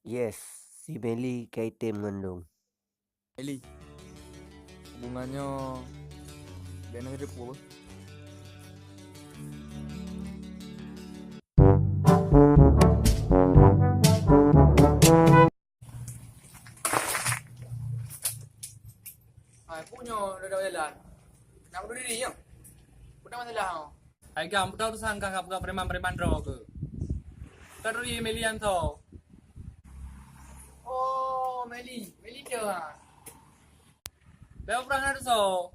Yes, si Meli kaitan mengandung. Eli, hubungannya gimana hidup gue? Punya udah jalan. Nak berdiri dia. Punya masalah. Hai kamu tahu tuh sangka ngap preman-preman roke. Terus Melian tuh. Oh, Meli dia. Bel pernah ada so.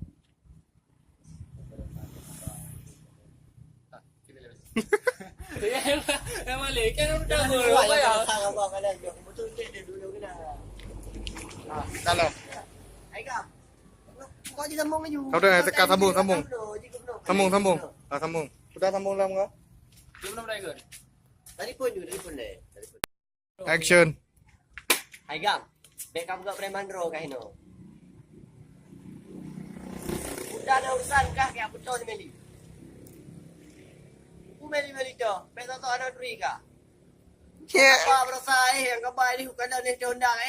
Emang lagi kan udah gue ya. Dalam. Kau dah tekan sambung. Sambung. Sudah sambung dalam kau? Belum mereka. Telefon deh. Action. Hai gam, baik kamu gak preman ro kah ini? Udah ada urusan kah kayak aku tahu ni Meli? Aku Meli tu, betul tu ada duri kah? Apa berasa yang kau bayar ni bukan ada ni condang